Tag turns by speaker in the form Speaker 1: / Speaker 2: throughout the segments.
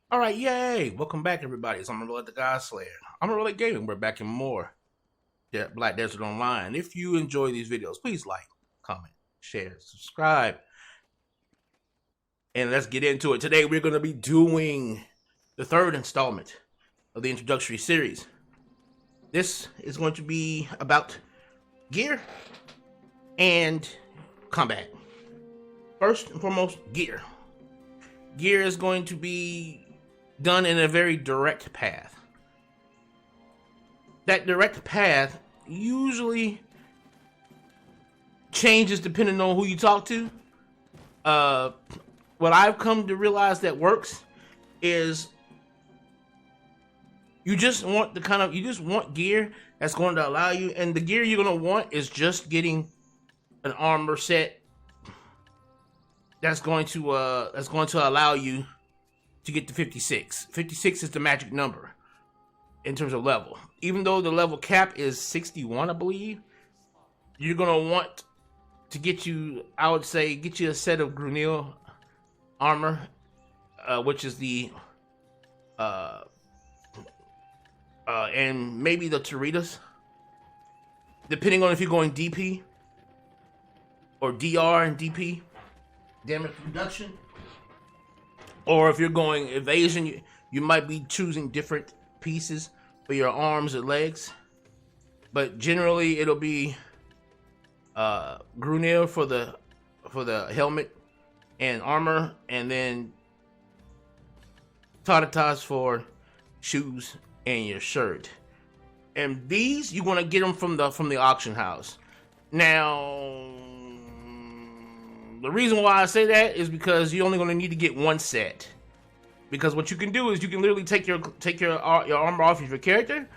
Speaker 1: All right, yay! Welcome back, everybody. It's Amon-Rellik the God Slayer. Amon-Rellik Gaming. We're back in more Black Desert Online. If you enjoy these videos, please like, comment, share, subscribe, and let's get into it. Today, we're going to be doing the third installment of the introductory series. This is going to be about gear and combat. First and foremost, gear. Gear is going to be done in a very direct path. That direct path usually changes depending on who you talk to. What I've come to realize that works is you just want gear that's going to allow you, and the gear you're going to want is just getting an armor set that's going to allow you to get to 56. 56 is the magic number in terms of level. Even though the level cap is 61, I believe, you're gonna want to get you, I would say, get you a set of Grunil armor, which is the and maybe the Toritas, depending on if you're going DP or DR and DP, damage reduction. Or if you're going evasion, you might be choosing different pieces for your arms or legs. But generally, it'll be Grunil for the helmet and armor, and then Toritas for shoes and your shirt. And these you want to get them from the auction house. Now, the reason why I say that is because you're only going to need to get one set. Because what you can do is you can literally take your armor off of your character,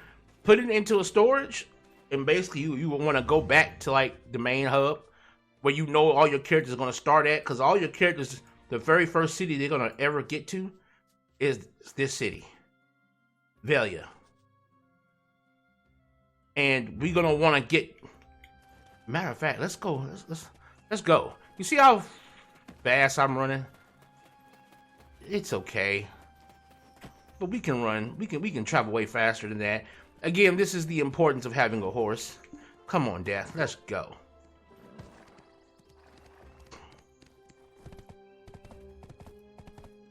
Speaker 1: put it into a storage, and basically you will want to go back to like the main hub where you know all your characters are going to start at. Because all your characters, the very first city they're going to ever get to is this city, Velia. And we're going to want to get. Matter of fact, let's go. Let's go. You see how fast I'm running? It's okay, but we can run. We can travel way faster than that. Again, this is the importance of having a horse. Come on, Death. Let's go.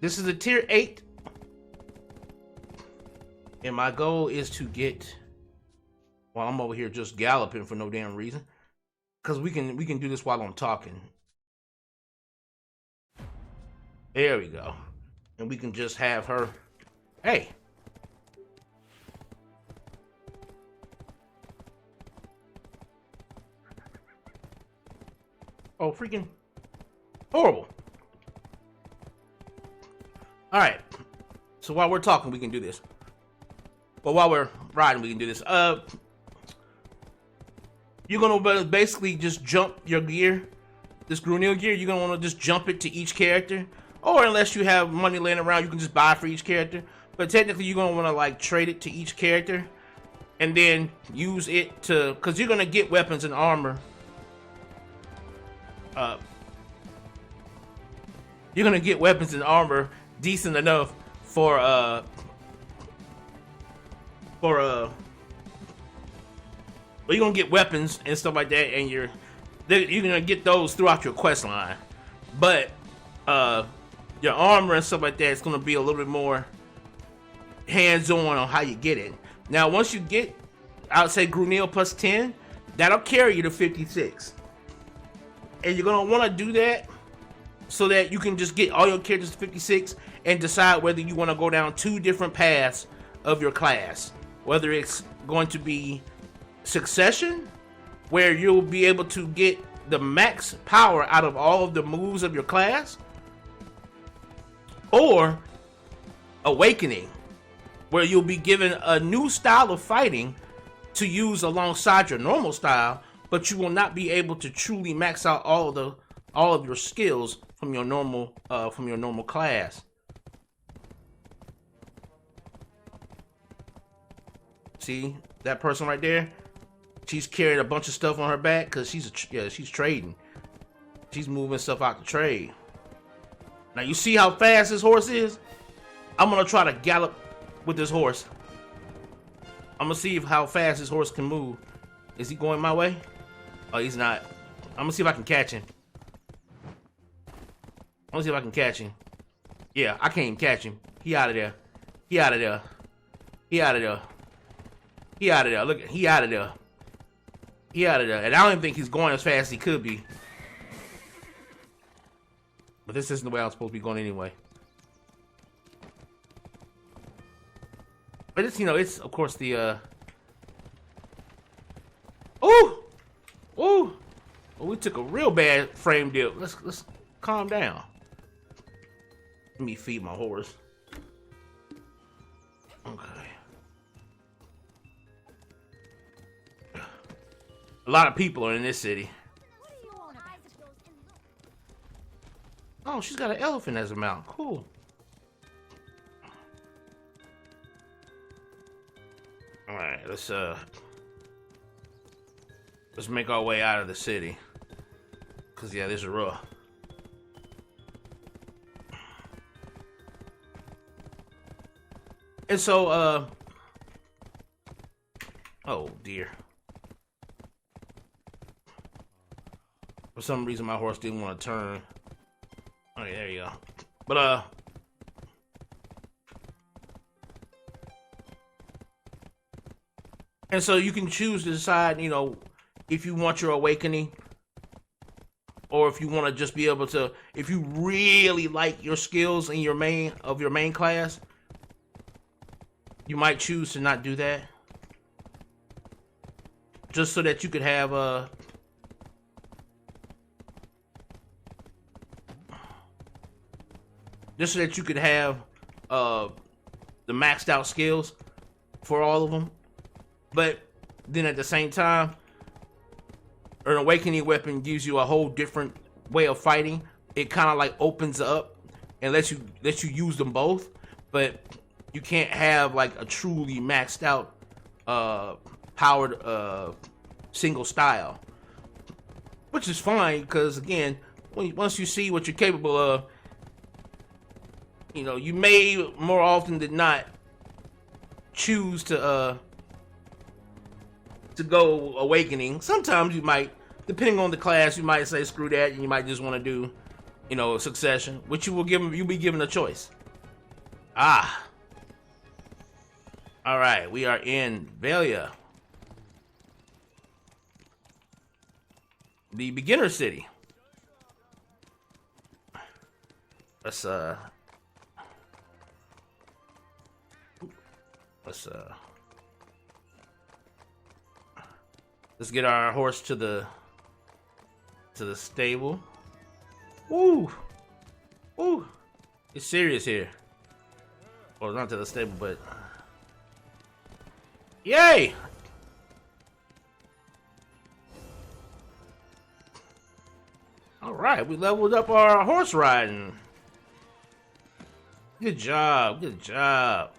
Speaker 1: This is a tier 8, and my goal is to get. Well, I'm over here just galloping for no damn reason, because we can do this while I'm talking. There we go. And we can just have her. Hey. Oh, freaking horrible. All right. So while we're talking, we can do this. Well, while we're riding, we can do this. You're gonna basically just jump your gear. This Grunil gear, you're gonna want to just jump it to each character. Or unless you have money laying around, you can just buy for each character. But technically, you're going to want to like trade it to each character. And then use it to... Because you're going to get weapons and armor. You're going to get weapons and armor decent enough for... Well, you're going to get weapons and stuff like that. And you're going to get those throughout your quest line. But... your armor and stuff like that is going to be a little bit more hands-on on how you get it. Now, once you get, I would say Grunil plus 10, that'll carry you to 56. And you're going to want to do that so that you can just get all your characters to 56 and decide whether you want to go down 2 different paths of your class. Whether it's going to be Succession, where you'll be able to get the max power out of all of the moves of your class, or Awakening, where you'll be given a new style of fighting to use alongside your normal style, but you will not be able to truly max out all of your skills from your normal class. See that person right there? She's carrying a bunch of stuff on her back because she's trading. She's moving stuff out to trade. Now you see how fast this horse is? I'm gonna try to gallop with this horse. I'm gonna see how fast this horse can move. Is he going my way? Oh, he's not. I'm gonna see if I can catch him. I'm gonna see if I can catch him. Yeah, I can't even catch him. He out of there. He out of there. He out of there. He out of there. Look, he out of there. He out of there. And I don't even think he's going as fast as he could be. But this isn't the way I was supposed to be going anyway. But it's, you know, it's of course the Ooh! Ooh! Well, we took a real bad frame dip. Let's calm down. Let me feed my horse. Okay. A lot of people are in this city. Oh, she's got an elephant as a mount. Cool. Alright, let's make our way out of the city. Cause yeah, this is rough. And so oh dear. For some reason my horse didn't want to turn. Okay, there you go. But and so you can choose to decide, you know, if you want your awakening, or if you want to just be able to, if you really like your skills in your main class, you might choose to not do that, just so that you could have just so that you could have the maxed out skills for all of them. But then at the same time, an awakening weapon gives you a whole different way of fighting. It kind of like opens up and lets you use them both, but you can't have like a truly maxed out powered single style, which is fine, because again, once you see what you're capable of, you know, you may more often than not choose to go awakening. Sometimes you might, depending on the class, you might say screw that, and you might just want to do, you know, succession, which you'll be given a choice. Ah. All right, we are in Velia, the beginner city. Let's get our horse to the stable. Woo! Woo! It's serious here. Well, not to the stable, but yay! All right, we leveled up our horse riding. Good job, good job.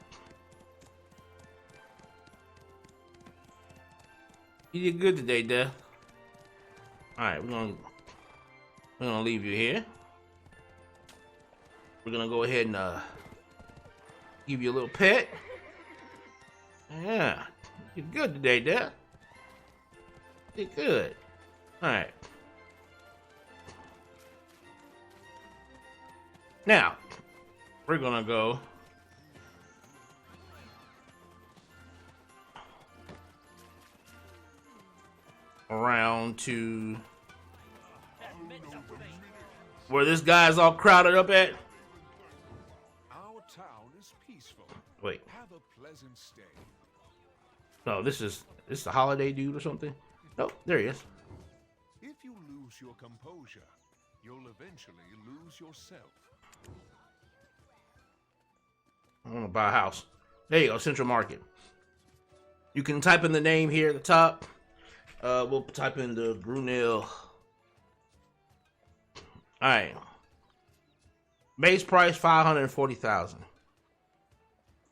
Speaker 1: You did good today, Death. All right, we're gonna leave you here. We're gonna go ahead and give you a little pet. Yeah, you did good today, Death. You did good. All right. Now, we're gonna go around to where this guy's all crowded up at.
Speaker 2: Our town is peaceful.
Speaker 1: Wait.
Speaker 2: Have a pleasant stay.
Speaker 1: No, this is the holiday dude or something. Nope, there he is.
Speaker 2: If you lose your composure, you'll eventually lose yourself.
Speaker 1: I want to buy a house. There you go, Central Market. You can type in the name here at the top. We'll type in the Grunel. All right. Base price 540,000.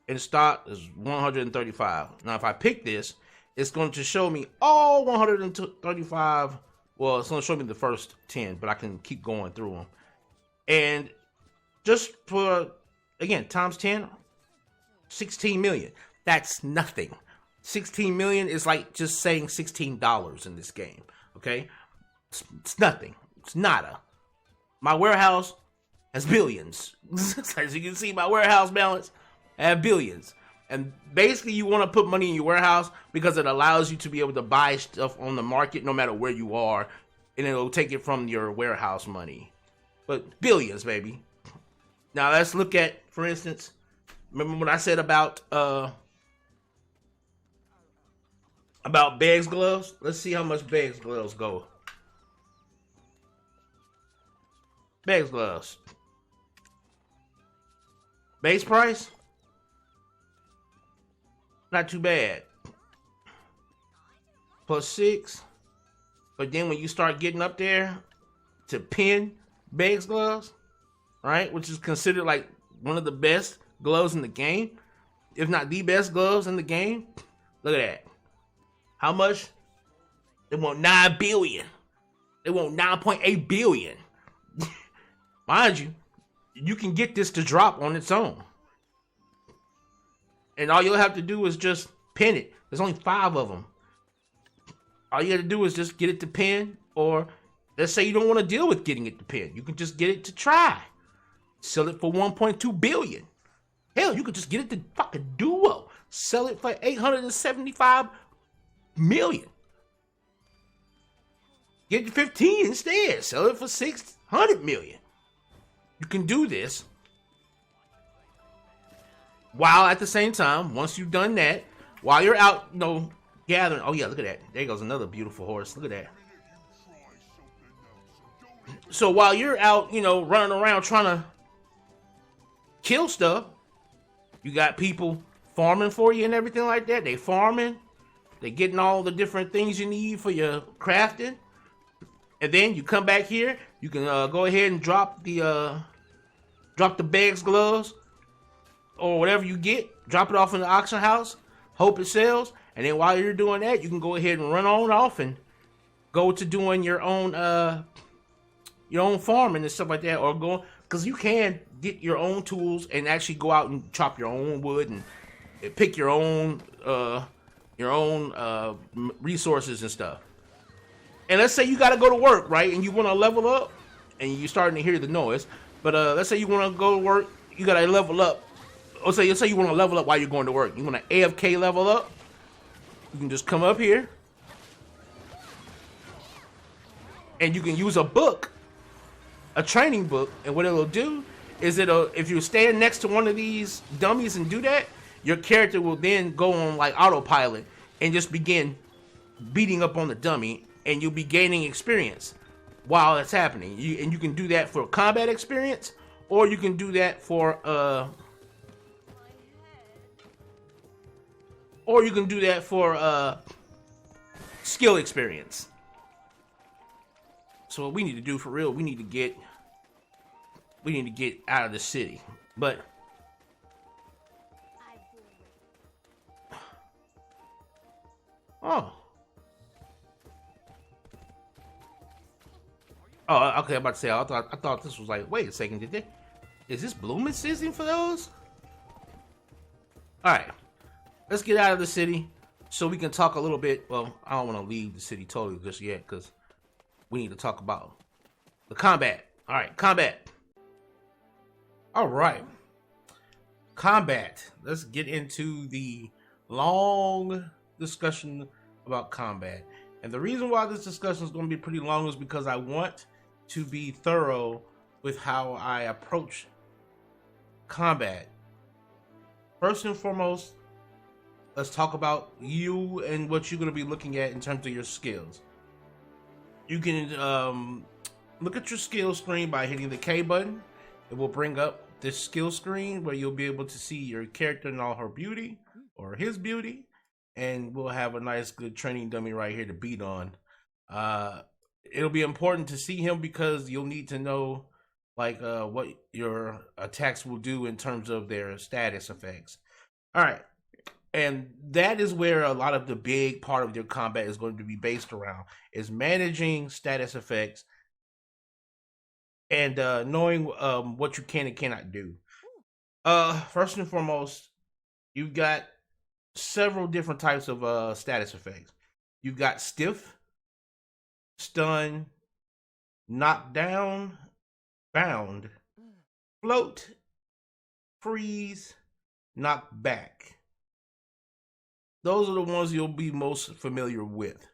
Speaker 1: In stock is 135. Now, if I pick this, it's going to show me all 135. Well, it's going to show me the first 10, but I can keep going through them. And just for again, times 10, 16 million. That's nothing. 16 million is like just saying $16 in this game. Okay, it's nothing. It's nada. My warehouse has billions. As you can see, my warehouse balance, I have billions. And basically, you want to put money in your warehouse because it allows you to be able to buy stuff on the market no matter where you are, and it'll take it from your warehouse money. But billions, baby. Now let's look at, for instance, remember what I said about Beggs gloves? Let's see how much Beggs gloves go. Beggs gloves. Base price? Not too bad. +6. But then when you start getting up there to pin Beggs gloves, right, which is considered like one of the best gloves in the game, if not the best gloves in the game, look at that. How much? They want 9 billion. They want 9.8 billion. Mind you, you can get this to drop on its own. And all you'll have to do is just pin it. There's only 5 of them. All you have to do is just get it to pin, or let's say you don't want to deal with getting it to pin. You can just get it to try. Sell it for 1.2 billion. Hell, you could just get it to fucking duo. Sell it for 875 million. Get 15 instead. Sell it for 600 million. You can do this. While at the same time, once you've done that, while you're out, gathering. Oh yeah, look at that. There goes another beautiful horse. Look at that. So while you're out, running around trying to kill stuff, you got people farming for you and everything like that. They farming. They getting all the different things you need for your crafting. And then you come back here. You can go ahead and drop the Beggs gloves or whatever you get. Drop it off in the auction house. Hope it sells. And then while you're doing that, you can go ahead and run on off and go to doing your own farming and stuff like that, or go, because you can get your own tools and actually go out and chop your own wood and pick your own resources and stuff. And let's say you got to go to work, right? And you want to level up, and you're starting to hear the noise. But let's say you want to go to work, you got to level up. Let's say you want to level up while you're going to work. You want to AFK level up. You can just come up here, and you can use a book, a training book, and what it'll do is if you stand next to one of these dummies and do that, your character will then go on like autopilot and just begin beating up on the dummy, and you'll be gaining experience while it's happening. You can do that for combat experience, or you can do that for skill experience. So what we need to do for real, we need to get out of the city. But okay, I'm about to say, I thought this was like, wait a second, is this blooming season for those? Alright, let's get out of the city so we can talk a little bit. Well, I don't want to leave the city totally just yet, because we need to talk about the combat. Alright, combat. Alright, combat. Let's get into the long discussion about combat. And the reason why this discussion is going to be pretty long is because I want to be thorough with how I approach combat. First and foremost, let's talk about you and what you're going to be looking at in terms of your skills. You can look at your skill screen by hitting the K button. It will bring up this skill screen where you'll be able to see your character in all her beauty, or his beauty, and we'll have a nice good training dummy right here to beat on. It'll be important to see him because you'll need to know what your attacks will do in terms of their status effects. All right, and that is where a lot of the big part of your combat is going to be based around, is managing status effects and knowing what you can and cannot do. First and foremost, you've got several different types of status effects. You've got stiff, stun, knock down, bound, float, freeze, knock back. Those are the ones you'll be most familiar with.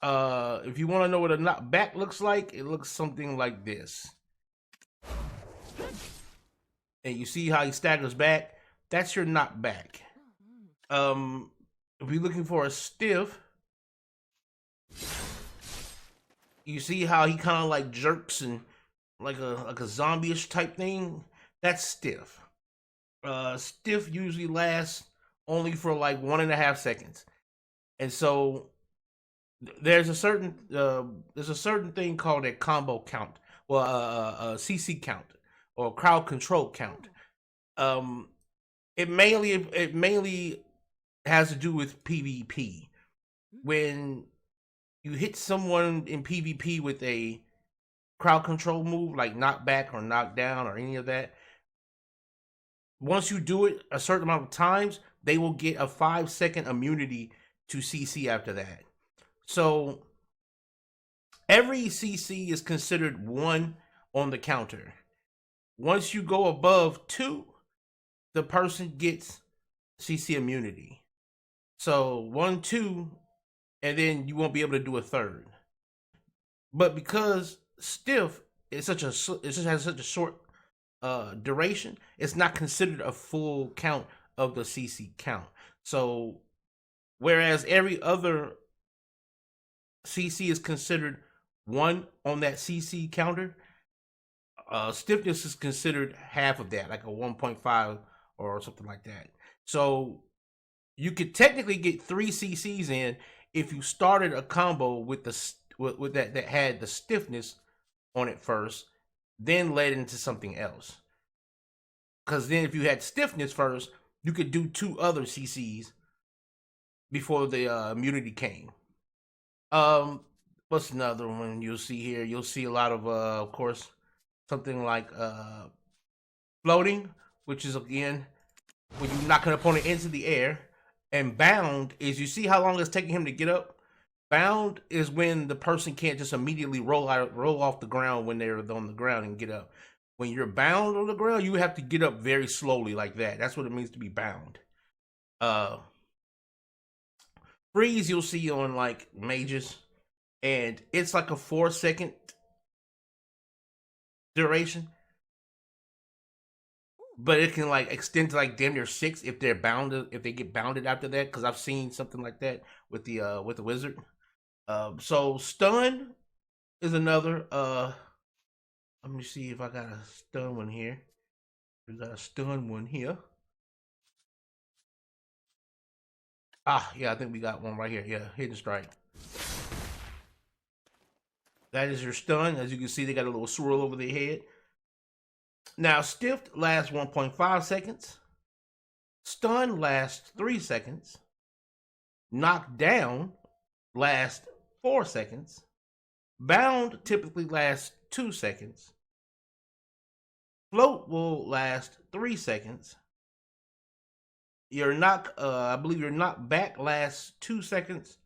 Speaker 1: If you want to know what a knock back looks like, it looks something like this. And you see how he staggers back? That's your knock back. If you're looking for a stiff, you see how he kind of like jerks and like a zombie-ish type thing? That's stiff. Stiff usually lasts only for like 1.5 seconds. And so there's a certain thing called a combo count, well, a CC count or crowd control count. It mainly has to do with PvP. When you hit someone in PvP with a crowd control move like knockback or knockdown or any of that, once you do it a certain amount of times, they will get a 5-second immunity to CC after that. So every CC is considered 1 on the counter. Once you go above 2, the person gets CC immunity. So 1, 2, and then you won't be able to do a third. But because stiff is it just has such a short duration, it's not considered a full count of the CC count. So whereas every other CC is considered 1 on that CC counter, stiffness is considered half of that, like a 1.5 or something like that. So you could technically get 3 CCs in if you started a combo with that had the stiffness on it first, then led into something else. Because then if you had stiffness first, you could do 2 other CCs before the immunity came. What's another one you'll see here? You'll see a lot of course, something like floating, which is again when you knock an opponent into the air. And bound is, you see how long it's taking him to get up? Bound is when the person can't just immediately roll off the ground when they're on the ground and get up. When you're bound on the ground, you have to get up very slowly like that. That's what it means to be bound. Freeze you'll see on like mages, and it's like a 4-second duration, but it can like extend to like damn near 6 if they're bounded, if they get bounded after that. Because I've seen something like that with the wizard. So stun is another. Let me see if I got a stun one here. We got a stun one here. Ah, yeah, I think we got one right here. Yeah, hidden strike. That is your stun. As you can see, they got a little swirl over their head. Now, stiffed lasts 1.5 seconds. Stun lasts 3 seconds. Knocked down lasts 4 seconds. Bound typically lasts 2 seconds. Float will last 3 seconds. Your I believe your knock back lasts 2 seconds.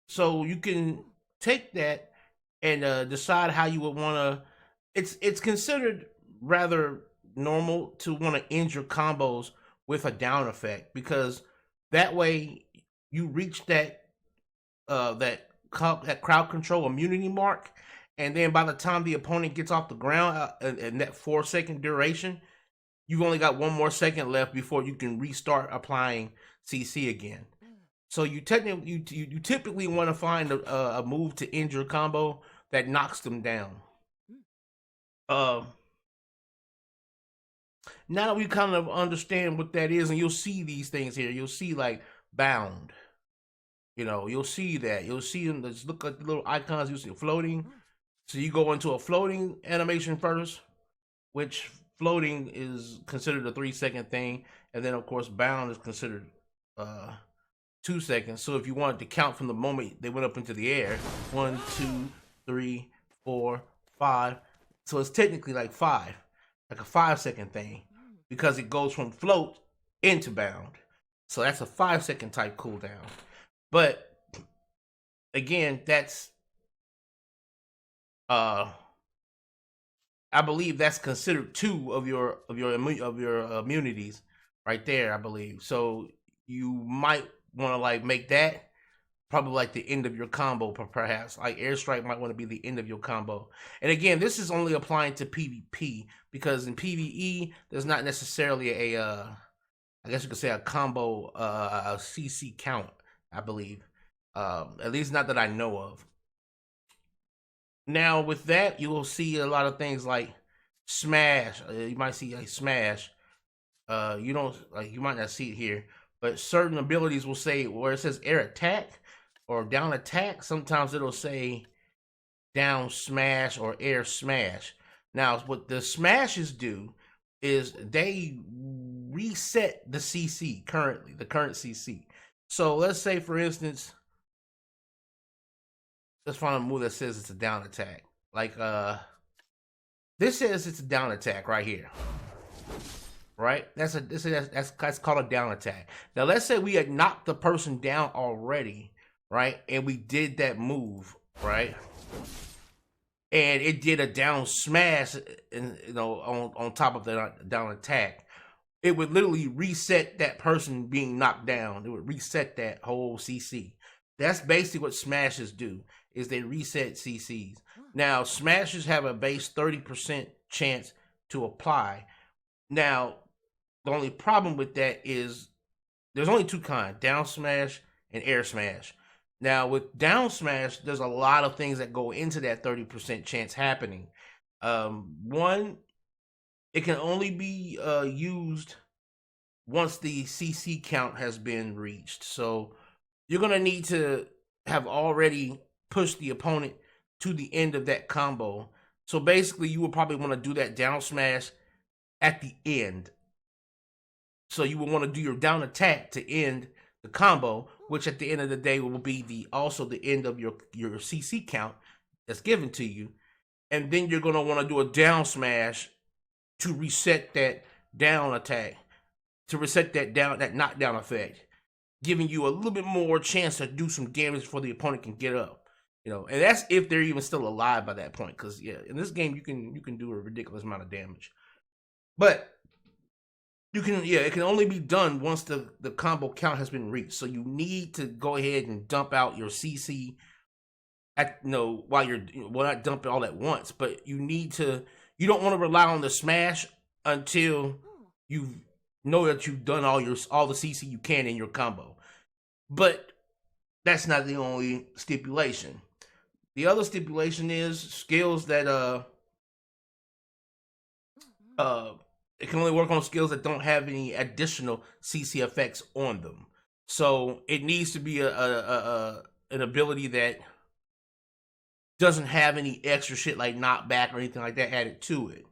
Speaker 1: So you can take that and decide how you would want to. It's considered rather normal to want to end your combos with a down effect, because that way you reach that crowd control immunity mark, and then by the time the opponent gets off the ground in that 4-second duration, you've only got 1 more second left before you can restart applying CC again. So you typically want to find a move to end your combo that knocks them down. Now that we kind of understand what that is, and you'll see these things here, you'll see like bound. You know, you'll see that. You'll see them. Just look at the little icons. You see floating. So you go into a floating animation first, which floating is considered a 3-second thing, and then of course bound is considered 2 seconds. So if you wanted to count from the moment they went up into the air, 1, 2, 3, 4, 5. So it's technically like 5, like a 5-second thing. because it goes from float into bound. So that's a 5-second type cooldown. But again, that's I believe that's considered 2 of your immunities right there, I believe. So you might want to like make that probably like the end of your combo, perhaps. Like airstrike might want to be the end of your combo. And again, this is only applying to PvP, because in PvE there's not necessarily a I guess you could say a combo a CC count, I believe. At least not that I know of. Now with that, you will see a lot of things like smash. You might see a smash. You don't like, you might not see it here, but certain abilities will say where it says air attack or down attack. Sometimes it'll say down smash or air smash. Now, what the smashes do is they reset the CC currently, the current CC. So let's say, for instance, let's find a move that says it's a down attack. Like this says it's a down attack right here. Right? That's called a down attack. Now let's say we had knocked the person down already, right? And we did that move, right? And it did a down smash, and on top of the down attack. It would literally reset that person being knocked down. It would reset that whole CC. That's basically what smashes do, is they reset CCs. Now, smashes have a base 30% chance to apply. Now, the only problem with that is there's only 2 kinds, down smash and air smash. Now, with down smash, there's a lot of things that go into that 30% chance happening. One, it can only be used once the CC count has been reached. So you're going to need to have already pushed the opponent to the end of that combo. So basically, you would probably want to do that down smash at the end. So you will want to do your down attack to end the combo, which at the end of the day will be also the end of your CC count that's given to you. And then you're going to want to do a down smash to reset that down attack, to reset that knockdown effect, giving you a little bit more chance to do some damage before the opponent can get up. And that's if they're even still alive by that point, because in this game you can do a ridiculous amount of damage. But it can only be done once the combo count has been reached. So you need to go ahead and dump out your CC while you're not dump it all at once, but you don't want to rely on the smash until you know that you've done all the CC you can in your combo. But that's not the only stipulation. The other stipulation is skills that it can only work on skills that don't have any additional CC effects on them. So it needs to be an ability that doesn't have any extra shit like knockback or anything like that added to it.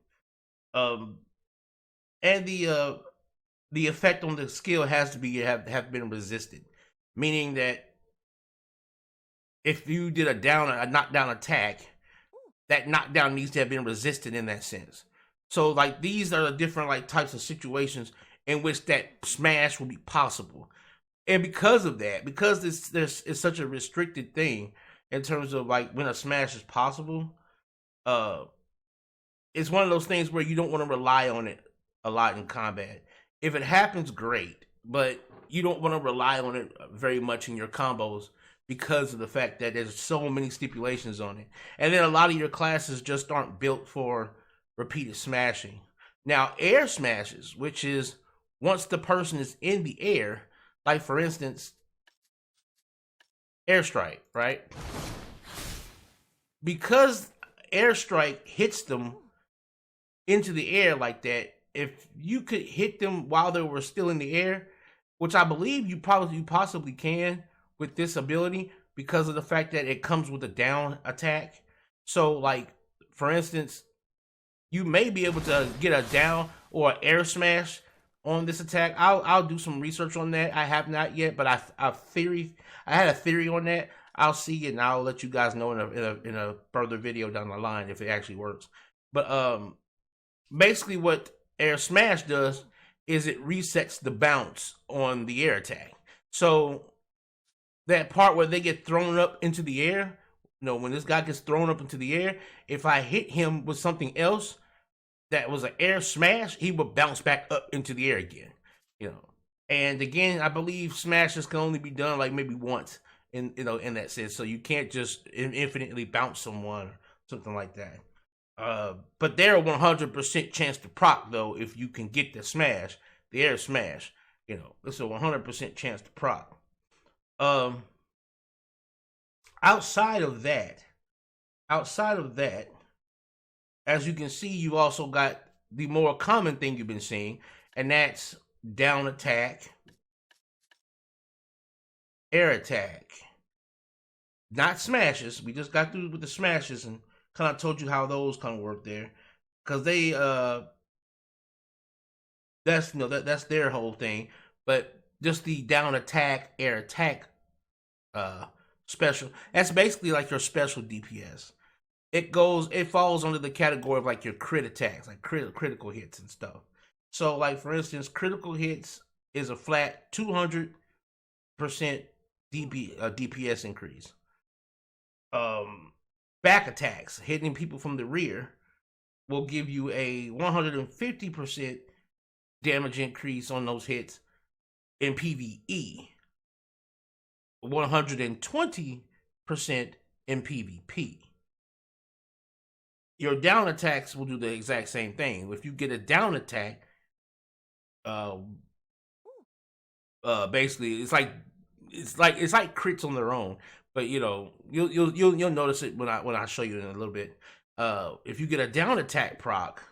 Speaker 1: And the effect on the skill has to be have been resisted, meaning that if you did a knockdown attack, that knockdown needs to have been resisted in that sense. So like these are the different like types of situations in which that smash will be possible. And because of that, because it's such a restricted thing in terms of like when a smash is possible, it's one of those things where you don't want to rely on it a lot in combat. If it happens, great, but you don't want to rely on it very much in your combos because of the fact that there's so many stipulations on it. And then a lot of your classes just aren't built for repeated smashing. Now, air smashes, which is once the person is in the air, like for instance, airstrike, right? Because airstrike hits them into the air like that, if you could hit them while they were still in the air, which I believe you possibly can with this ability because of the fact that it comes with a down attack. So like, for instance, you may be able to get a down or an air smash on this attack. I'll do some research on that. I have not yet, but I had a theory on that. I'll see it and I'll let you guys know in a further video down the line if it actually works. But basically what air smash does is it resets the bounce on the air attack. So that part where they get thrown up into the air, when this guy gets thrown up into the air, if I hit him with something else that was an air smash, he would bounce back up into the air again. And again, I believe smashes can only be done like maybe once in that sense. So you can't just infinitely bounce someone or something like that. But they're a 100% chance to proc though if you can get the smash, the air smash. It's a 100% chance to proc. Outside of that, as you can see, you also got the more common thing you've been seeing, and that's down attack, air attack. Not smashes. We just got through with the smashes and kind of told you how those kind of work there, because they that's their whole thing. But just the down attack, air attack special, that's basically like your special DPS. It falls under the category of like your crit attacks, like critical hits and stuff. So like for instance, critical hits is a flat 200% DPS increase. Back attacks, hitting people from the rear, will give you a 150% damage increase on those hits in PvE. 120% in PvP. Your down attacks will do the exact same thing. If you get a down attack, basically it's like crits on their own. But you'll notice it when I show you in a little bit. If you get a down attack proc,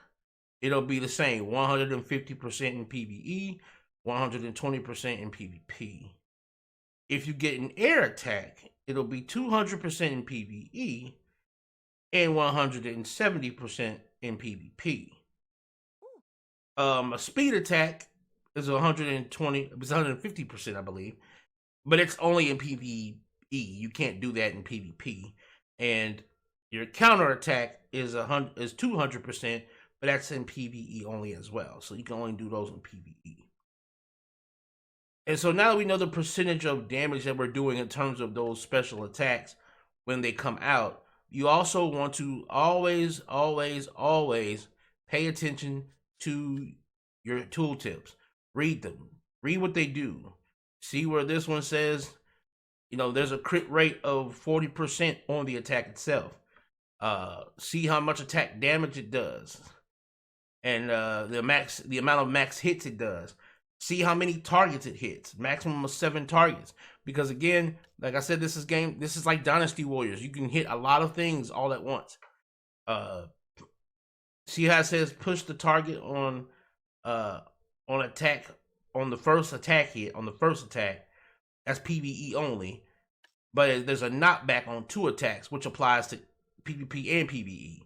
Speaker 1: it'll be the same 150% in PvE, 120% in PvP. If you get an air attack, it'll be 200% in PvE and 170% in PvP. A speed attack is 150%, I believe, but it's only in PvE. You can't do that in PvP. And your counter attack is 200%, but that's in PvE only as well. So you can only do those in PvE. And so now that we know the percentage of damage that we're doing in terms of those special attacks when they come out, you also want to always pay attention to your tooltips. Read them. Read what they do. See where this one says, there's a crit rate of 40% on the attack itself. See how much attack damage it does. And the amount of max hits it does. See how many targets it hits. Maximum of 7 targets. Because again, like I said, this is like Dynasty Warriors. You can hit a lot of things all at once. See how it says push the target on attack on the first attack hit, on the first attack. That's PvE only. But there's a knockback on 2 attacks, which applies to PvP and PvE.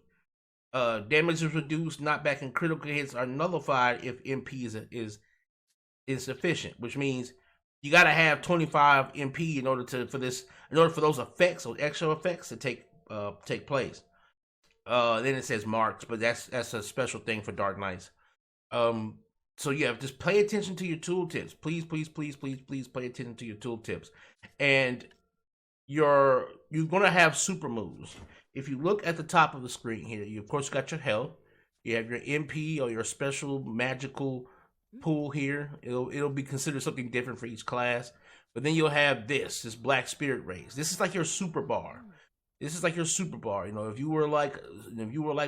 Speaker 1: Damage is reduced, knockback and critical hits are nullified if MP is insufficient, which means you gotta have 25 MP in order for those effects, those extra effects to take place. Then it says marks, but that's a special thing for Dark Knights. So yeah, just pay attention to your tooltips. Please pay attention to your tooltips. And you're gonna have super moves. If you look at the top of the screen here, you of course got your health. You have your MP or your special magical pool here. It'll be considered something different for each class. But then you'll have this Black Spirit Rays. This is like your super bar. If you were like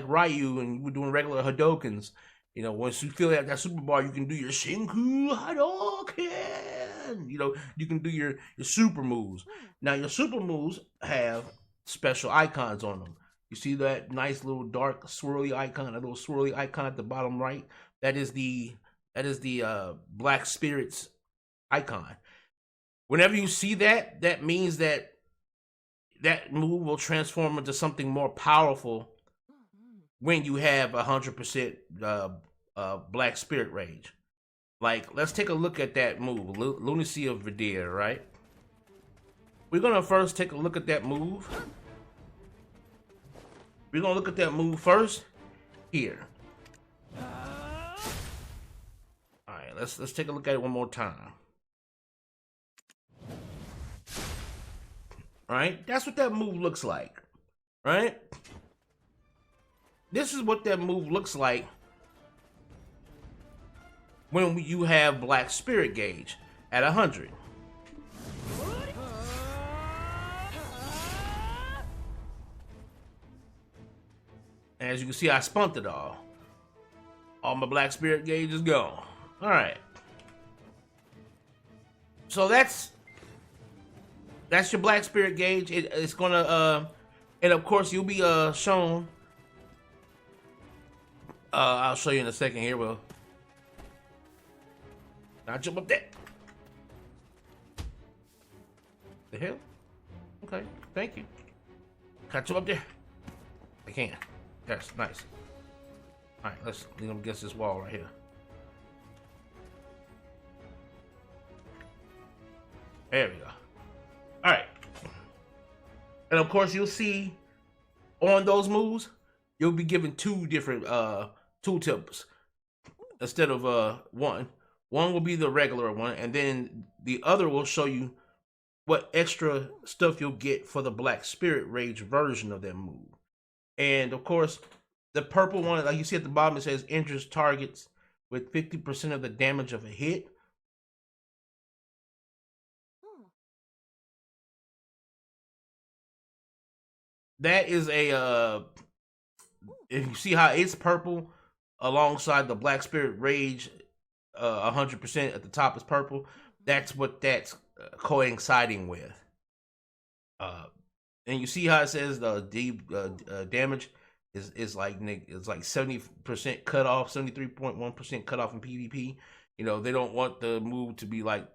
Speaker 1: Ryu and you were doing regular Hadokens, once you feel that super bar, you can do your Shinku Hadoken. You can do your super moves. Now your super moves have special icons on them. You see that nice little dark swirly icon, a little swirly icon at the bottom right? That is the Black Spirits icon. Whenever you see that, that means that move will transform into something more powerful when you have 100% Black Spirit Rage. Like, let's take a look at that move, Lunacy of Vidir, right? We're gonna first take a look at that move. We're gonna look at that move first here. Alright, right, let's take a look at it one more time. All right, that's what that move looks like. Right? This is what that move looks like when you have Black Spirit Gauge at 100. And as you can see, I spunked it all. All my Black Spirit Gauge is gone. All right. So that's your Black Spirit Gauge. It's gonna and of course you'll be shown. I'll show you in a second here. Well, I'll jump up there. The hell? Okay, thank you. Catch you up there. I can. That's nice. All right, let's lean up against this wall right here. There we go. All right. And of course, you'll see on those moves, you'll be given 2 different tooltips instead of one. One will be the regular one, and then the other will show you what extra stuff you'll get for the Black Spirit Rage version of that move. And of course, the purple one, like you see at the bottom, it says injures targets with 50% of the damage of a hit. That is a if you see how it's purple alongside the Black Spirit Rage 100% at the top is purple, that's what that's coinciding with. And you see how it says the damage is like 70% cut off, 73.1% cut off in PvP. You know, they don't want the move to be like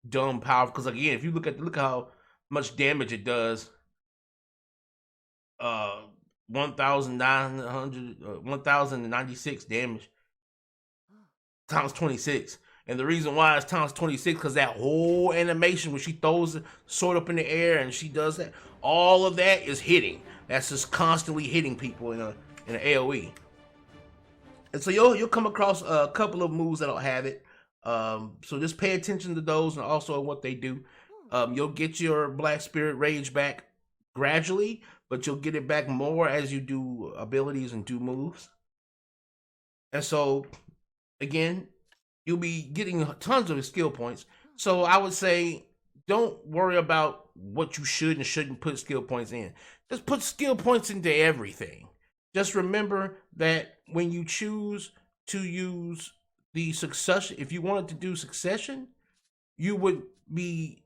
Speaker 1: dumb powerful, because again, if you look how much damage it does. 1,096 damage times 26. And the reason why it's times 26 because that whole animation when she throws the sword up in the air and she does that, all of that is hitting. That's just constantly hitting people in an AoE. And so you'll come across a couple of moves that'll have it. So just pay attention to those and also what they do. You'll get your Black Spirit Rage back gradually, but you'll get it back more as you do abilities and do moves. And so, again, you'll be getting tons of skill points. So I would say, don't worry about what you should and shouldn't put skill points in. Just put skill points into everything. Just remember that when you choose to use the succession, if you wanted to do succession, you would be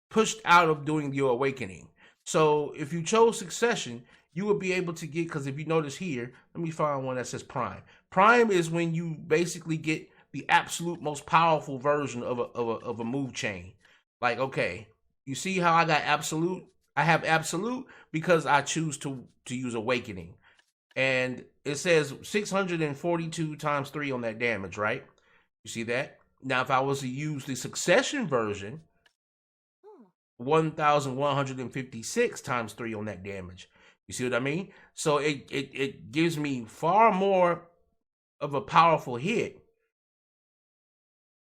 Speaker 1: pushed out of doing your awakening. So if you chose succession, you would be able to get, because if you notice here, let me find one that says prime. Prime is when you basically get the absolute most powerful version of a move chain. Like, okay, you see how I got absolute? I have absolute because I choose to use awakening. And it says 642 times 3 on that damage, right? You see that? Now, if I was to use the succession version, 1,156 times 3 on that damage. You see what I mean? So it gives me far more of a powerful hit,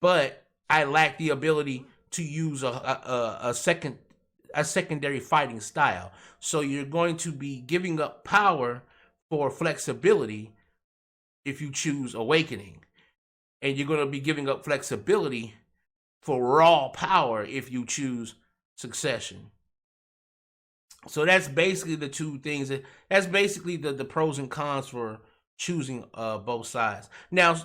Speaker 1: but I lack the ability to use a secondary fighting style. So you're going to be giving up power for flexibility if you choose awakening, and you're going to be giving up flexibility for raw power if you choose succession. So that's basically the two things. That's basically the pros and cons for choosing both sides. Now,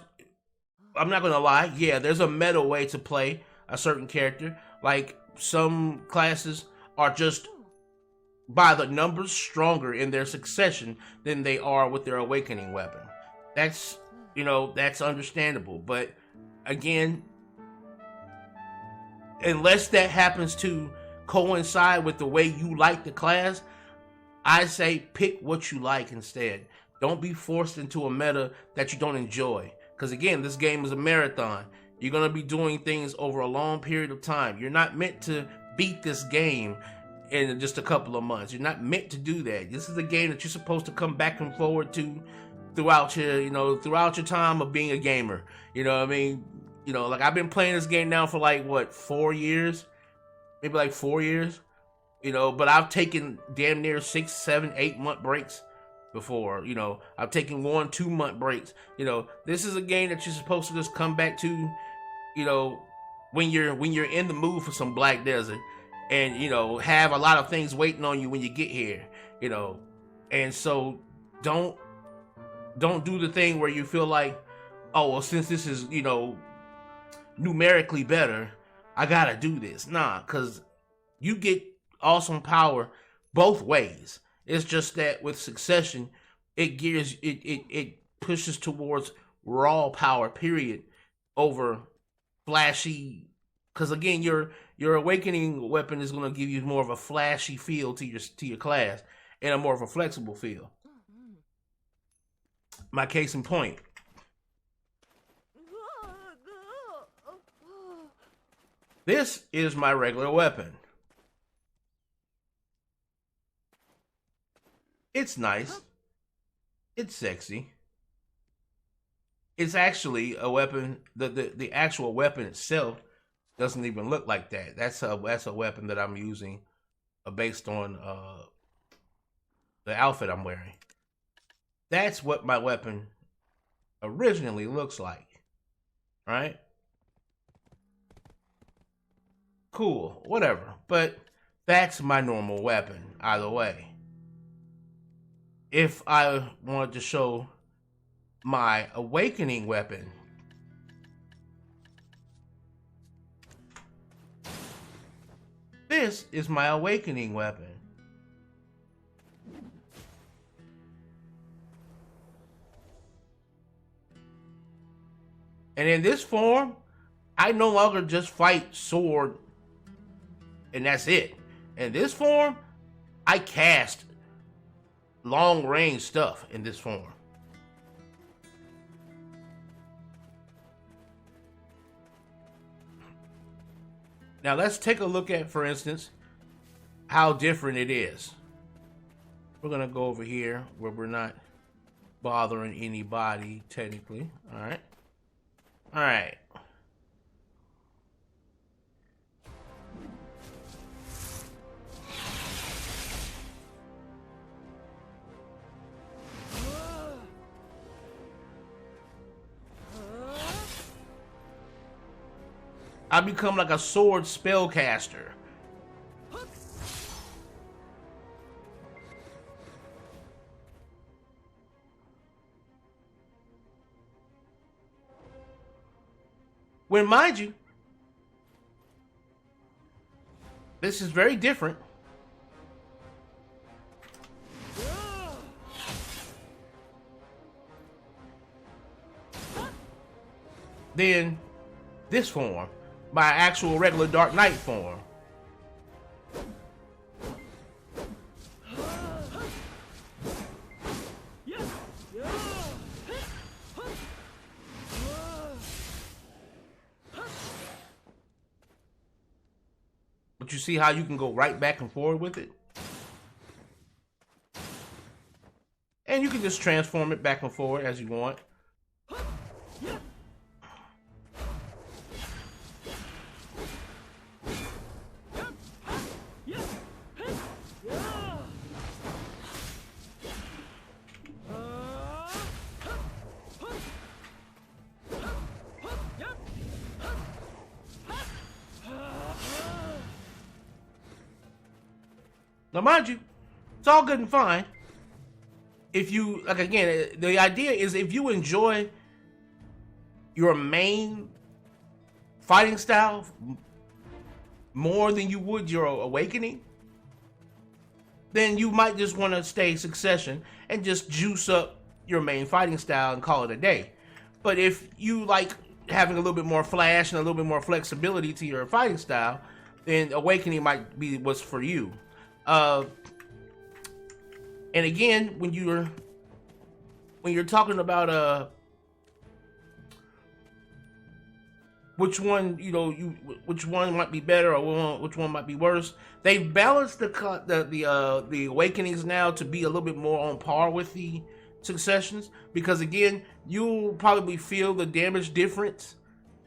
Speaker 1: I'm not gonna lie, yeah, there's a meta way to play a certain character. Like some classes are just by the numbers stronger in their succession than they are with their awakening weapon. That's, that's understandable. But again, unless that happens to coincide with the way you like the class, I say pick what you like instead. Don't be forced into a meta that you don't enjoy. Because again, this game is a marathon. You're going to be doing things over a long period of time. You're not meant to beat this game in just a couple of months. You're not meant to do that. This is a game that you're supposed to come back and forward to throughout your time of being a gamer. You know what I mean? You know, like I've been playing this game now for like what 4 years, maybe like 4 years. You know, but I've taken damn near 6, 7, 8 month breaks before. You know, I've taken 1, 2 month breaks. You know, this is a game that you're supposed to just come back to. You know, when you're in the mood for some Black Desert, and you know have a lot of things waiting on you when you get here. You know, and so don't do the thing where you feel like, oh well, since this is numerically better, I gotta do this. Nah, because you get awesome power both ways. It's just that with Succession, it pushes towards raw power, period, over flashy. Because again, your awakening weapon is going to give you more of a flashy feel to your class and a more of a flexible feel. My case in point. This is my regular weapon. It's nice. It's sexy. It's actually a weapon. The actual weapon itself doesn't even look like that. That's a weapon that I'm using based on the outfit I'm wearing. That's what my weapon originally looks like. Right? Cool. Whatever. But that's my normal weapon, either way. If I wanted to show my awakening weapon, this is my awakening weapon. And in this form, I no longer just fight sword and that's it. In this form, I cast long range stuff in this form. Now let's take a look at, for instance, how different it is. We're gonna go over here where we're not bothering anybody technically. All right. All right. I become like a sword spellcaster. When, mind you, this is very different than this form, my actual regular Dark Knight form. But you see how you can go right back and forward with it? And you can just transform it back and forward as you want. Now, mind you, it's all good and fine. If you, like, again, the idea is if you enjoy your main fighting style more than you would your awakening, then you might just want to stay Succession and just juice up your main fighting style and call it a day. But if you like having a little bit more flash and a little bit more flexibility to your fighting style, then awakening might be what's for you. And again, when you're talking about which one which one might be better or which one might be worse, they've balanced the awakenings now to be a little bit more on par with the Successions, because again, you'll probably feel the damage difference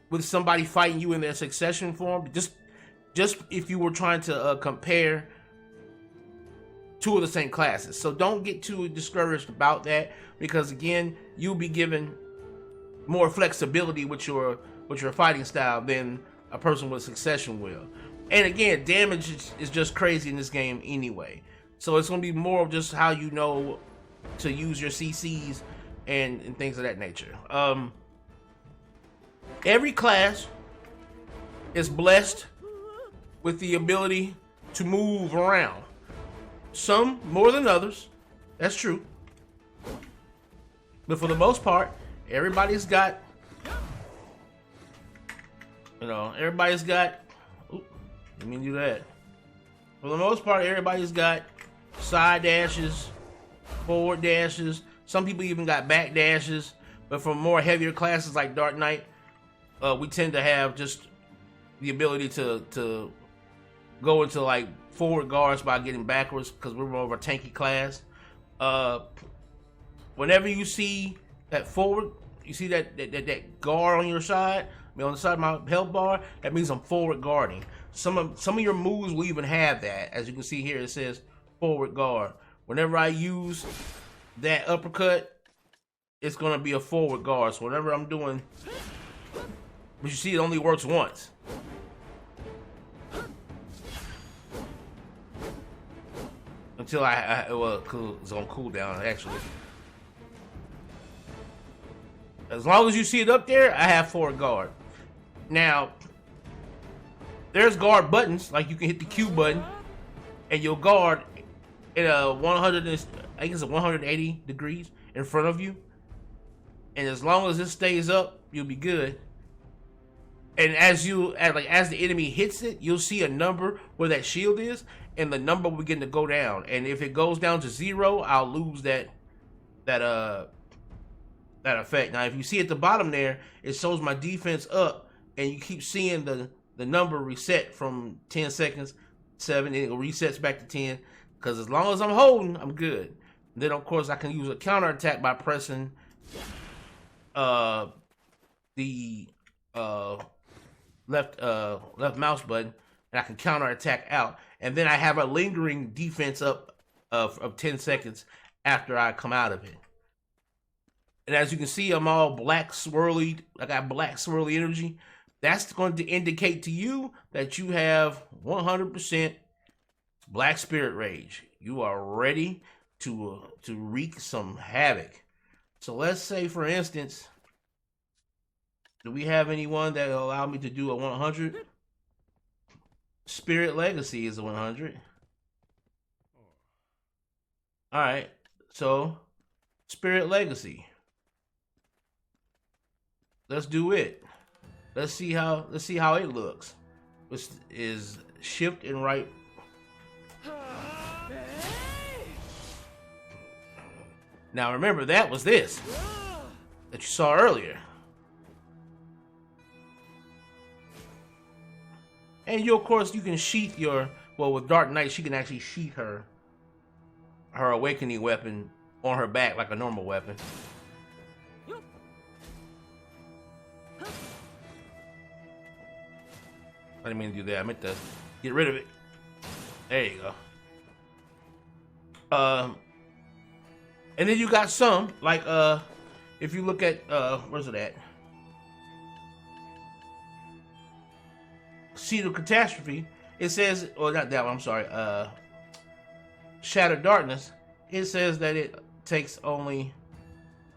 Speaker 1: with somebody fighting you in their succession form. Just if you were trying to compare two of the same classes. So don't get too discouraged about that, because again, you'll be given more flexibility with your fighting style than a person with succession will. And again, damage is just crazy in this game anyway. So it's going to be more of just how you know to use your CCs and things of that nature. Every class is blessed with the ability to move around. Some more than others, that's true. But for the most part, everybody's got, everybody's got, let me do that. For the most part, everybody's got side dashes, forward dashes. Some people even got back dashes. But for more heavier classes like Dark Knight, we tend to have just the ability to go into like forward guards by getting backwards, because we're more of a tanky class. Whenever you see that forward, you see that guard on your side, on the side of my health bar, that means I'm forward guarding. Some of your moves will even have that. As you can see here, it says forward guard. Whenever I use that uppercut, it's gonna be a forward guard. So whenever I'm doing, but you see, it only works once. Until it's on cooldown actually. As long as you see it up there, I have forward guard. Now, there's guard buttons, like you can hit the Q button, and you'll guard at a 180 degrees in front of you. And as long as it stays up, you'll be good. And as the enemy hits it, you'll see a number where that shield is, and the number will begin to go down. And if it goes down to 0, I'll lose that effect. Now, if you see at the bottom there, it shows my defense up, and you keep seeing the number reset from 10 seconds, 7, and it resets back to 10. Because as long as I'm holding, I'm good. And then, of course, I can use a counterattack by pressing the left mouse button, and I can counterattack out. And then I have a lingering defense up of 10 seconds after I come out of it. And as you can see, I'm all black swirly. I got black swirly energy. That's going to indicate to you that you have 100% Black Spirit Rage. You are ready to wreak some havoc. So let's say, for instance, do we have anyone that will allow me to do a 100? Spirit Legacy is a 100. All right, so Spirit Legacy. Let's do it. Let's see how it looks. This is shift and right. Now remember, that was this that you saw earlier. And you, of course, you can sheath your, well, with Dark Knight, she can actually sheath her awakening weapon on her back like a normal weapon. I didn't mean to do that. I meant to get rid of it. There you go. And then you got some, like, if you look at, where's it at? Seed of Catastrophe. It says, or not that one, I'm sorry, Shattered Darkness. It says that it takes only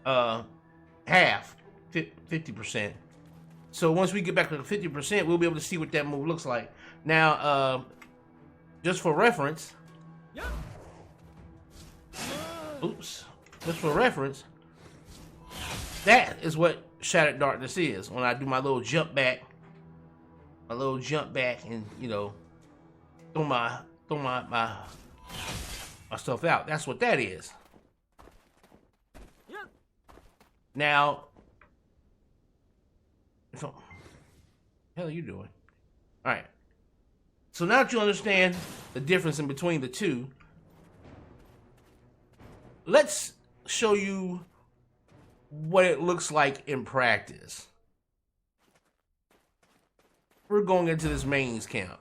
Speaker 1: half, 50%. So once we get back to the 50%, we'll be able to see what that move looks like. Now, just for reference, that is what Shattered Darkness is. When I do my little jump back, and, you know, throw my stuff out. That's what that is. Now, what the hell are you doing? All right. So now that you understand the difference in between the two, let's show you what it looks like in practice. we're going into this mains camp.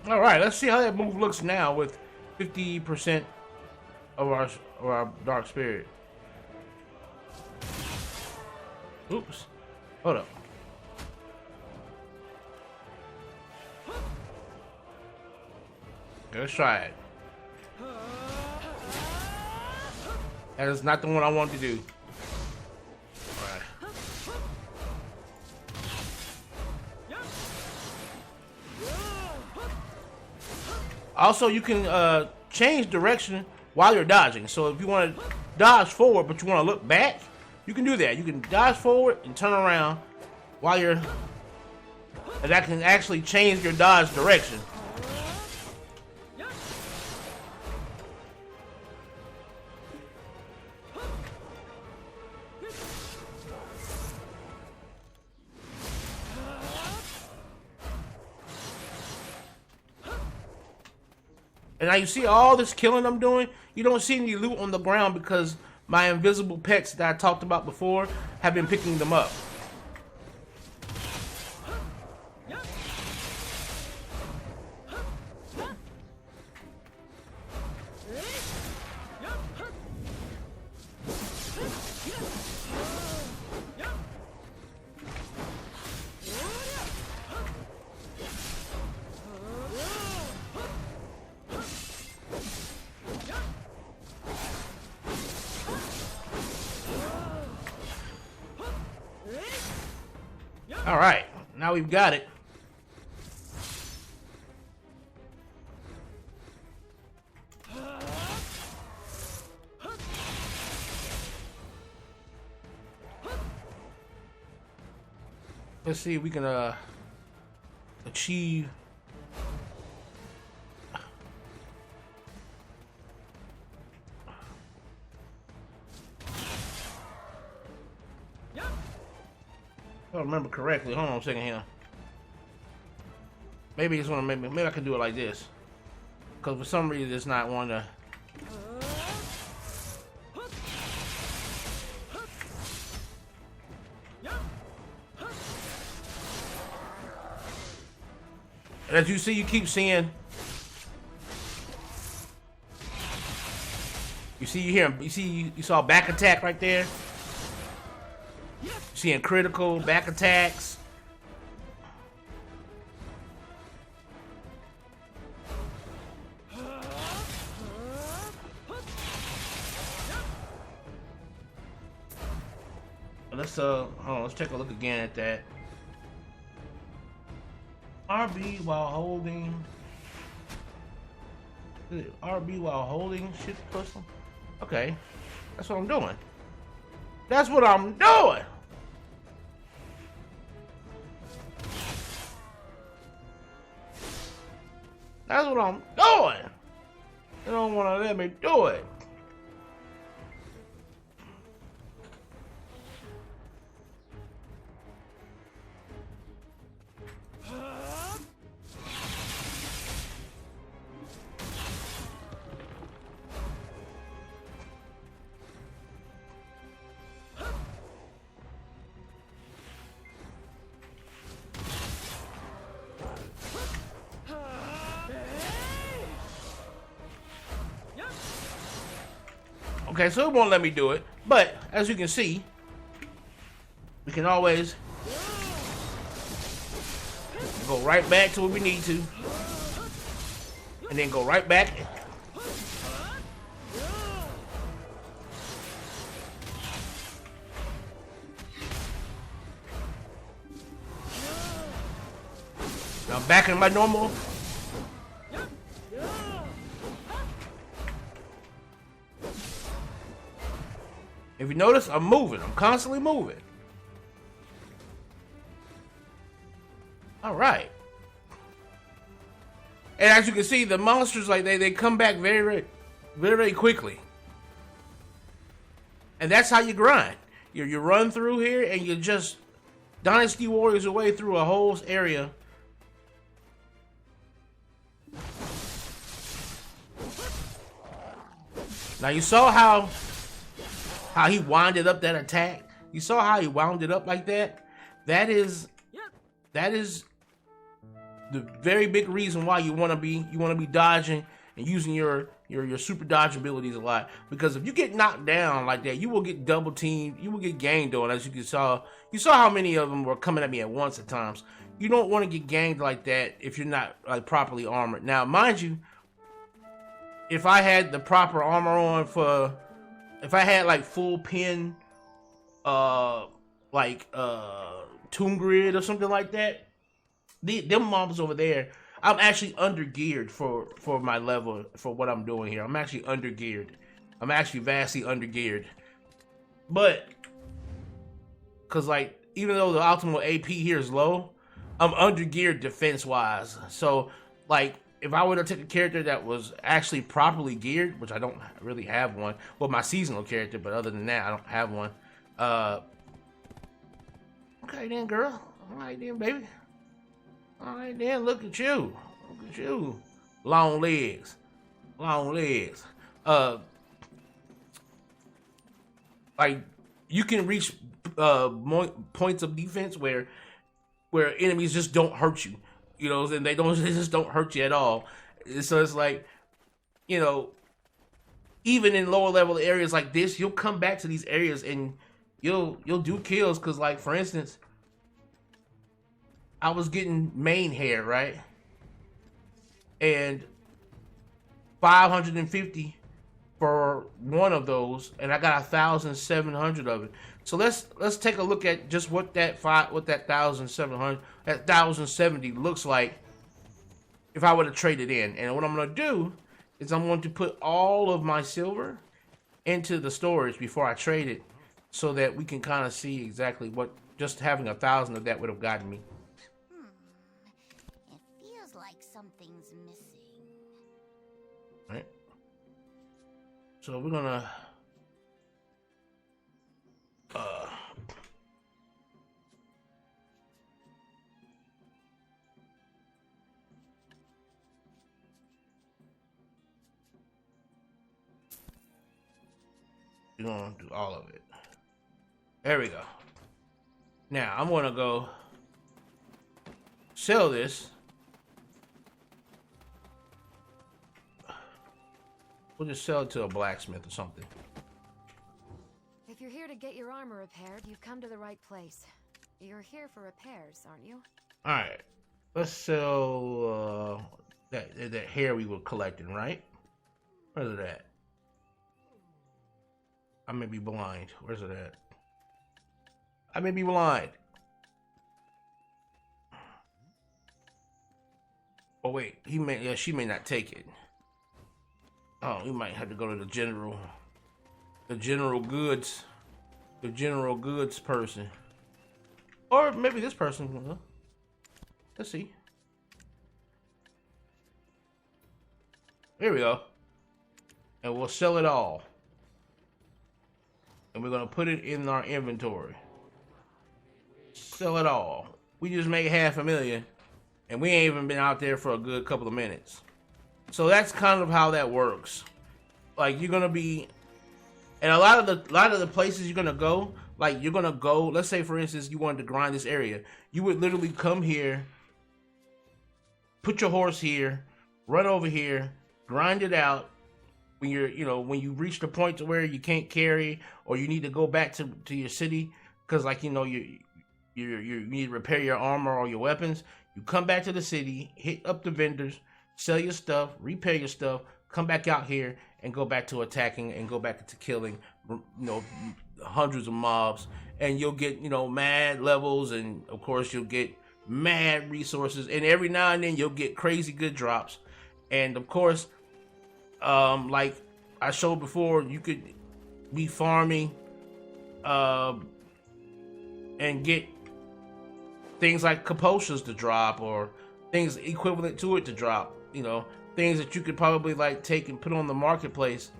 Speaker 1: All right, let's see how that move looks now with 50% of our dark spirit. Oops. Hold up. Let's try it. That is not the one I want to do. Alright. Also, you can change direction while you're dodging. So if you want to dodge forward but you want to look back, you can do that. You can dodge forward and turn around while you're... And that can actually change your dodge direction. And now you see all this killing I'm doing. You don't see any loot on the ground because my invisible pets that I talked about before have been picking them up. All right, now we've got it. Let's see if we can achieve. If I remember correctly, hold on a second here. Maybe it's gonna maybe I can do it like this, because for some reason it's not one to. As you see, you keep seeing. You see, you hear him. You see, you saw back attack right there. Seeing critical back attacks. let's hold on, let's take a look again at that. RB while holding. RB while holding shift pistol. Okay, that's what I'm doing. That's what I'm doing. That's what I'm doing. They don't want to let me do it. Okay, so it won't let me do it, but as you can see, we can always go right back to where we need to, and then go right back. Now I'm back in my normal. If you notice, I'm moving. I'm constantly moving. All right. And as you can see, the monsters, like they come back very quickly. And that's how you grind. You run through here and you just Dynasty Warriors your way through a whole area. Now you saw how he winded up that attack. You saw how he wound it up like that? That is the very big reason why you want to be dodging and using your super dodge abilities a lot. Because if you get knocked down like that, you will get double teamed, you will get ganged on. As you saw how many of them were coming at me at once at times. You don't want to get ganged like that if you're not like properly armored. Now, mind you, if I had the proper armor on if I had like full pin, tomb grid or something like that, them mobs over there, I'm actually under geared for my level, for what I'm doing here. I'm actually under geared. I'm actually vastly under geared. But, cause like, even though the optimal AP here is low, I'm under geared defense wise. So like, if I were to take a character that was actually properly geared, which I don't really have one, well, my seasonal character, but other than that, I don't have one. Okay then, girl. All right then, baby. All right then, look at you. Look at you. Long legs. Long legs. Like, you can reach points of defense where enemies just don't hurt you. You know, and they just don't hurt you at all. So it's like, you know, even in lower level areas like this, you'll come back to these areas and you'll do kills. Cause like, for instance, I was getting main hair, right? And 550 for one of those, and I got 1,700 of it. So let's take a look at just what that 1,070 looks like if I were to trade it in. And what I'm going to do is I'm going to put all of my silver into the storage before I trade it, so that we can kind of see exactly what just having 1,000 of that would have gotten me.
Speaker 3: It feels like something's missing.
Speaker 1: Right. So we're gonna we're gonna do all of it. There we go. Now I'm gonna go sell this. We'll just sell it to a blacksmith or something.
Speaker 4: If you're here to get your armor repaired, you've come to the right place. You're here for repairs, aren't you?
Speaker 1: Alright. Let's sell that hair we were collecting, right? Where's it at? I may be blind. Where's it at? I may be blind. Oh wait, she may not take it. Oh, we might have to go to the general goods person. Or maybe this person. Let's see. Here we go. And we'll sell it all. And we're gonna put it in our inventory. Sell it all. We just made $500,000, and we ain't even been out there for a good couple of minutes. So that's kind of how that works. Like, you're gonna be, and a lot of the places you're gonna go, like you're gonna go. Let's say, for instance, you wanted to grind this area. You would literally come here, put your horse here, run over here, grind it out. When when you reach the point to where you can't carry, or you need to go back to your city, because like you need to repair your armor or your weapons, you come back to the city, hit up the vendors, sell your stuff, repair your stuff, come back out here and go back to attacking and go back to killing, hundreds of mobs, and you'll get mad levels, and of course you'll get mad resources, and every now and then you'll get crazy good drops, and of course. Like I showed before, you could be farming, and get things like capotions to drop, or things equivalent to it to drop. Things that you could probably like take and put on the marketplace.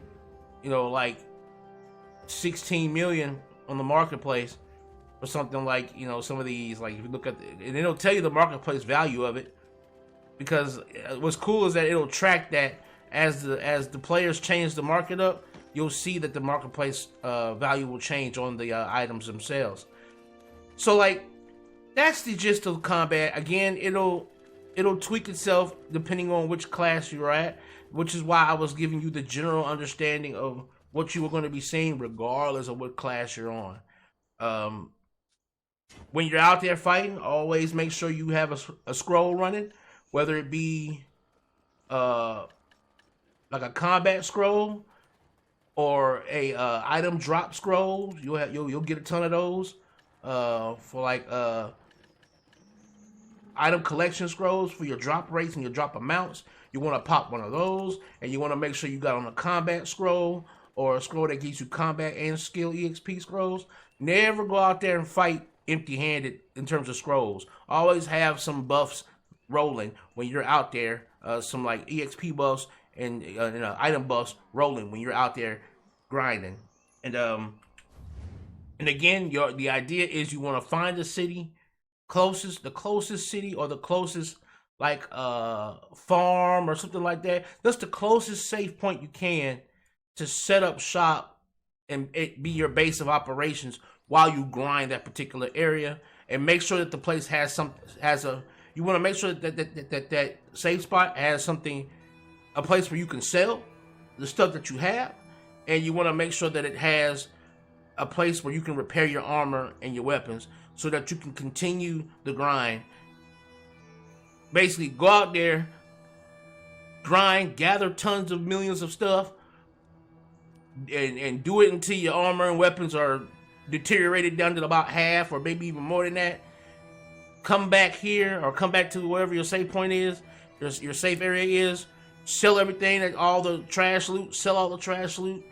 Speaker 1: Like 16 million on the marketplace, or something like some of these. Like if you look at and it'll tell you the marketplace value of it, because what's cool is that it'll track that. As the players change the market up, you'll see that the marketplace value will change on the items themselves. So like that's the gist of combat. Again, it'll tweak itself depending on which class you're at, which is why I was giving you the general understanding of what you were going to be seeing regardless of what class you're on. When you're out there fighting, always make sure you have a scroll running, whether it be like a combat scroll or a item drop scroll. You'll get a ton of those for like item collection scrolls for your drop rates and your drop amounts. You want to pop one of those, and you want to make sure you got on a combat scroll or a scroll that gives you combat and skill EXP scrolls. Never go out there and fight empty-handed in terms of scrolls. Always have some buffs rolling when you're out there, some like EXP buffs and item buffs rolling when you're out there grinding. And again, the idea is you want to find the city the closest city, or the closest like farm or something like that. That's the closest safe point you can to set up shop and it be your base of operations while you grind that particular area, and make sure that the place you want to make sure that safe spot has a place where you can sell the stuff that you have, and you want to make sure that it has a place where you can repair your armor and your weapons so that you can continue the grind. Basically, go out there, grind, gather tons of millions of stuff, and do it until your armor and weapons are deteriorated down to about half or maybe even more than that. Come back here, or come back to wherever your safe point is, your safe area is. Sell everything, all the trash loot, sell all the trash loot,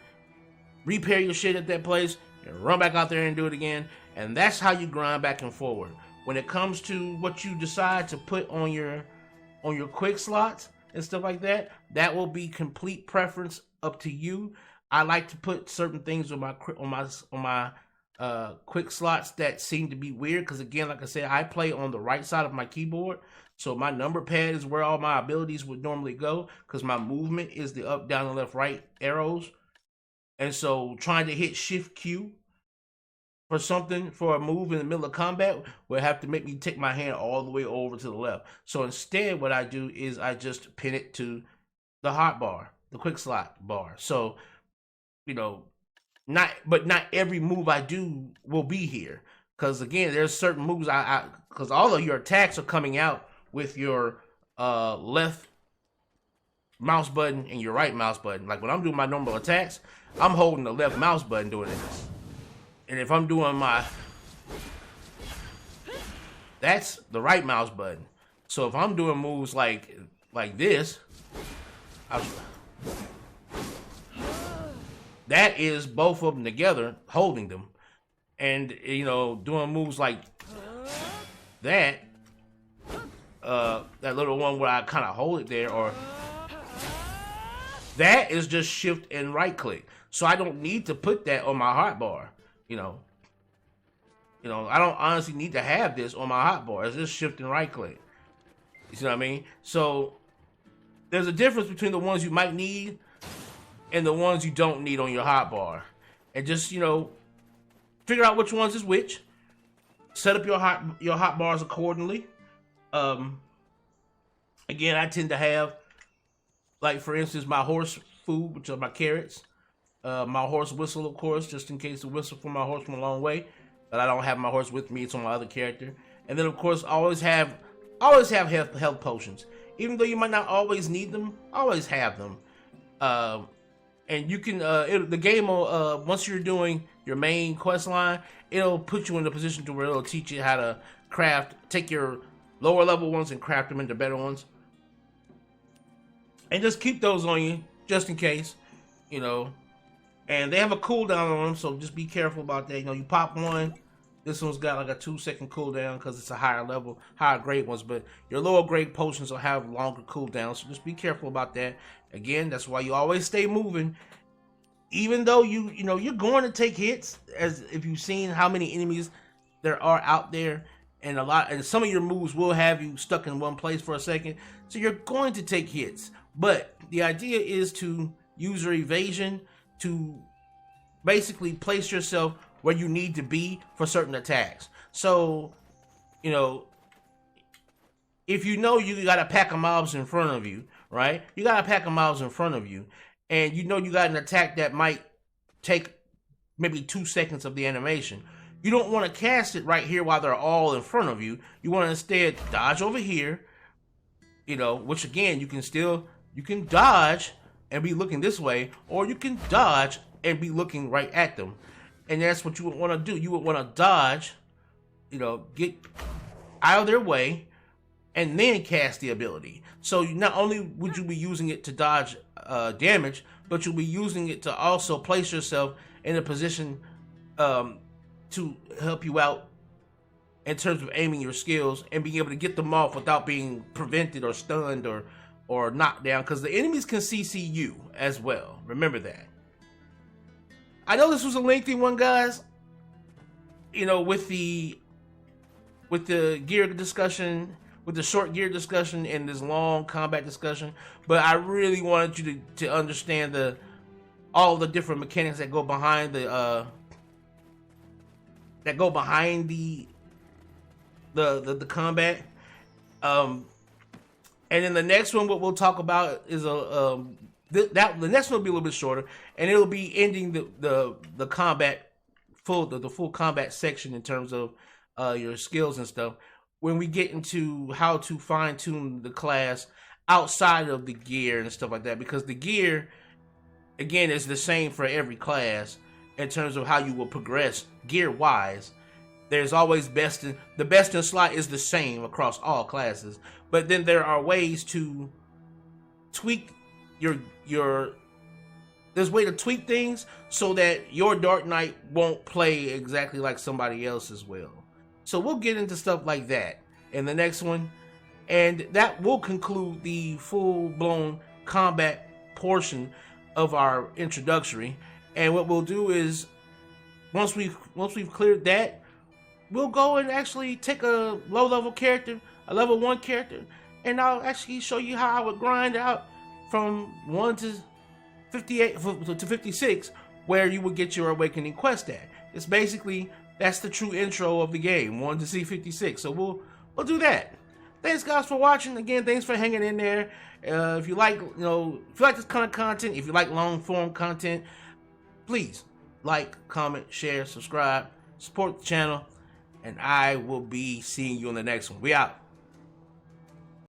Speaker 1: repair your shit at that place, and run back out there and do it again. And that's how you grind back and forward. When it comes to what you decide to put on your quick slots and stuff like that, that will be complete preference up to you. I like to put certain things on my quick slots that seem to be weird, because again, like I said, I play on the right side of my keyboard. So my number pad is where all my abilities would normally go, because my movement is the up, down, and left, right arrows. And so trying to hit Shift Q for something, for a move in the middle of combat, would have to make me take my hand all the way over to the left. So instead, what I do is I just pin it to the hotbar, the quick slot bar. So, not every move I do will be here. Because again, there's certain moves because all of your attacks are coming out with your left mouse button and your right mouse button. Like when I'm doing my normal attacks, I'm holding the left mouse button doing this. And if I'm doing my That's the right mouse button. So if I'm doing moves like this, that is both of them together, holding them. And, you know, doing moves like that, that little one where I kind of hold it there, or that is just shift and right click. So I don't need to put that on my hotbar, you know. I don't honestly need to have this on my hotbar. It's just shift and right click. You see what I mean? So there's a difference between the ones you might need and the ones you don't need on your hotbar. And just, you know, figure out which ones is which. Set up your hotbars accordingly. Again, I tend to have, like, for instance, my horse food, which are my carrots. My horse whistle, of course, just in case the whistle for my horse from a long way. But I don't have my horse with me; it's on my other character. And then, of course, always have health potions. Even though you might not always need them, always have them. And you can the game will once you're doing your main quest line, it'll put you in a position to where it'll teach you how to take your lower level ones and craft them into better ones. And just keep those on you just in case, you know. And they have a cooldown on them, so just be careful about that. You know, you pop one, this one's got like a 2-second cooldown because it's a higher level, higher grade ones. But your lower grade potions will have longer cooldowns, so just be careful about that. Again, that's why you always stay moving. Even though you know you're going to take hits, as if you've seen how many enemies there are out there, and some of your moves will have you stuck in one place for a second, so you're going to take hits. But the idea is to use your evasion to basically place yourself where you need to be for certain attacks. So, you know, if you know you got a pack of mobs in front of you, right? You got a pack of mobs in front of you, and you know you got an attack that might take maybe 2 seconds of the animation. You don't want to cast it right here while they're all in front of you. You want to instead dodge over here, you know, which again, you can dodge and be looking this way, or you can dodge and be looking right at them. And that's what you would want to do. You would want to dodge, you know, get out of their way, and then cast the ability. So not only would you be using it to dodge damage, but you'll be using it to also place yourself in a position to help you out in terms of aiming your skills and being able to get them off without being prevented or stunned or knocked down, because the enemies can CC you as well. Remember that. I know this was a lengthy one, guys. You know, with the gear discussion, with the short gear discussion and this long combat discussion, but I really wanted you to understand all the different mechanics that go behind the combat. And then the next one, what we'll talk about is the next one will be a little bit shorter, and it'll be ending the combat the full combat section in terms of your skills and stuff. When we get into how to fine tune the class outside of the gear and stuff like that, because the gear again is the same for every class in terms of how you will progress gear wise. There's always the best in slot is the same across all classes, but then there are ways to tweak there's a way to tweak things so that your Dark Knight won't play exactly like somebody else's will. So we'll get into stuff like that in the next one, and that will conclude the full-blown combat portion of our introductory. And what we'll do is once we've cleared that, we'll go and actually take a low-level character, a level 1 character, and I'll actually show you how I would grind out from 1 to 58 to 56, where you would get your Awakening quest at. It's basically, that's the true intro of the game, 1 to C56. So we'll do that. Thanks, guys, for watching. Again, thanks for hanging in there. If you like, if you like this kind of content, if you like long-form content, please like, comment, share, subscribe, support the channel. And I will be seeing you on the next one. We out.